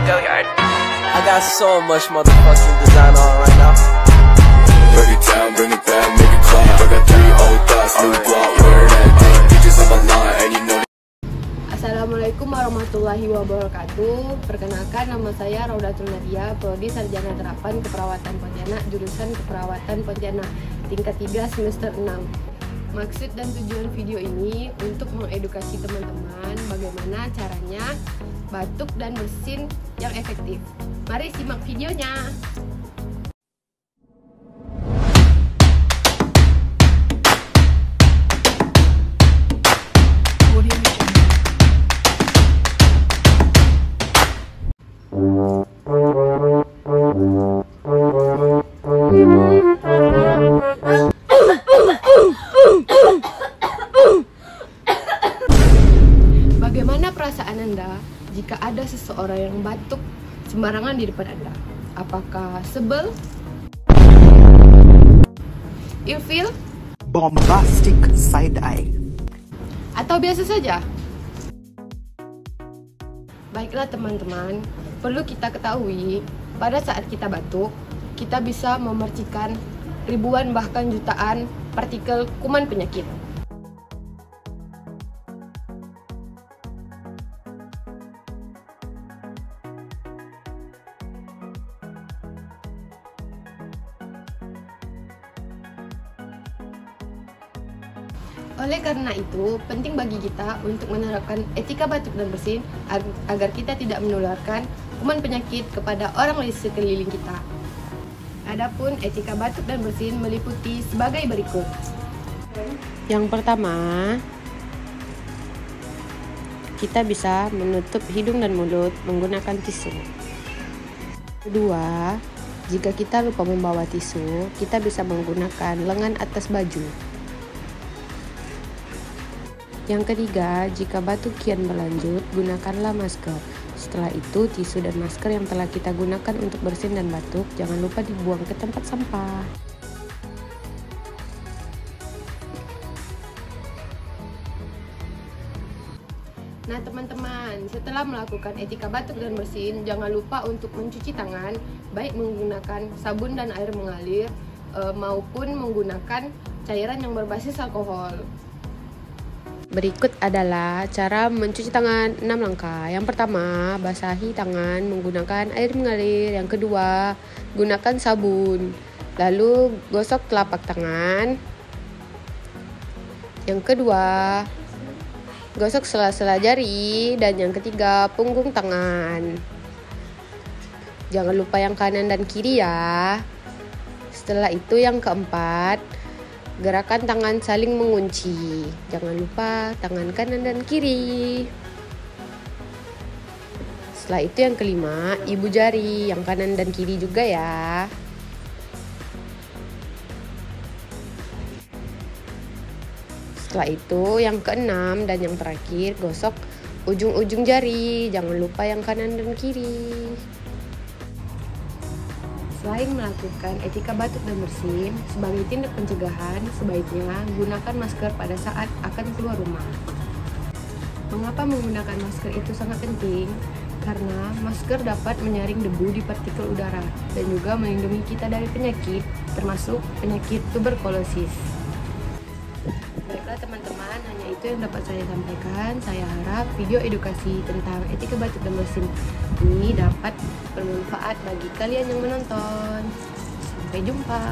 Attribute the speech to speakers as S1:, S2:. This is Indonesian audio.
S1: I got so much motherfucking design on right now.
S2: Break it down, bring it back, make it clap. I got 3 old thoughts, new block, where that thing. Bitches on my line, and you know.
S3: Assalamualaikum warahmatullahi wabarakatuh. Perkenalkan, nama saya Raudatul Nadia, Prodi Sarjana Terapan Keperawatan Pontianak, jurusan Keperawatan Pontianak, tingkat 3 semester 6. Maksud dan tujuan video ini untuk mengedukasi teman-teman bagaimana caranya batuk dan bersin yang efektif. Mari simak videonya. Bagaimana perasaan Anda jika ada seseorang yang batuk sembarangan di depan Anda? Apakah sebel? Ilfil?
S4: Bombastic side eye?
S3: Atau biasa saja? Baiklah teman-teman, perlu kita ketahui, pada saat kita batuk, kita bisa memercikan ribuan bahkan jutaan partikel kuman penyakit. Oleh karena itu, penting bagi kita untuk menerapkan etika batuk dan bersin agar kita tidak menularkan kuman penyakit kepada orang di sekeliling kita. Adapun etika batuk dan bersin meliputi sebagai berikut. Yang pertama, kita bisa menutup hidung dan mulut menggunakan tisu. Kedua, jika kita lupa membawa tisu, kita bisa menggunakan lengan atas baju. Yang ketiga, jika batuk kian berlanjut, gunakanlah masker. Setelah itu, tisu dan masker yang telah kita gunakan untuk bersin dan batuk, jangan lupa dibuang ke tempat sampah. Nah teman-teman, setelah melakukan etika batuk dan bersin, jangan lupa untuk mencuci tangan, baik menggunakan sabun dan air mengalir, maupun menggunakan cairan yang berbasis alkohol. Berikut adalah cara mencuci tangan 6 langkah. Yang pertama, basahi tangan menggunakan air mengalir. Yang kedua, gunakan sabun. Lalu gosok telapak tangan. Yang kedua, gosok sela-sela jari. Dan yang ketiga, punggung tangan. Jangan lupa yang kanan dan kiri ya. Setelah itu yang keempat, gerakan tangan saling mengunci. Jangan lupa tangan kanan dan kiri. Setelah itu yang kelima, ibu jari yang kanan dan kiri juga ya. Setelah itu yang keenam dan yang terakhir, gosok ujung-ujung jari. Jangan lupa yang kanan dan kiri. Selain melakukan etika batuk dan bersin, sebagai tindak pencegahan, sebaiknya gunakan masker pada saat akan keluar rumah. Mengapa menggunakan masker itu sangat penting? Karena masker dapat menyaring debu di partikel udara dan juga melindungi kita dari penyakit, termasuk penyakit tuberkulosis. Baiklah teman-teman, hanya itu yang dapat saya sampaikan. Saya harap video edukasi tentang etika batuk dan bersin ini dapat bermanfaat bagi kalian yang menonton. Sampai jumpa.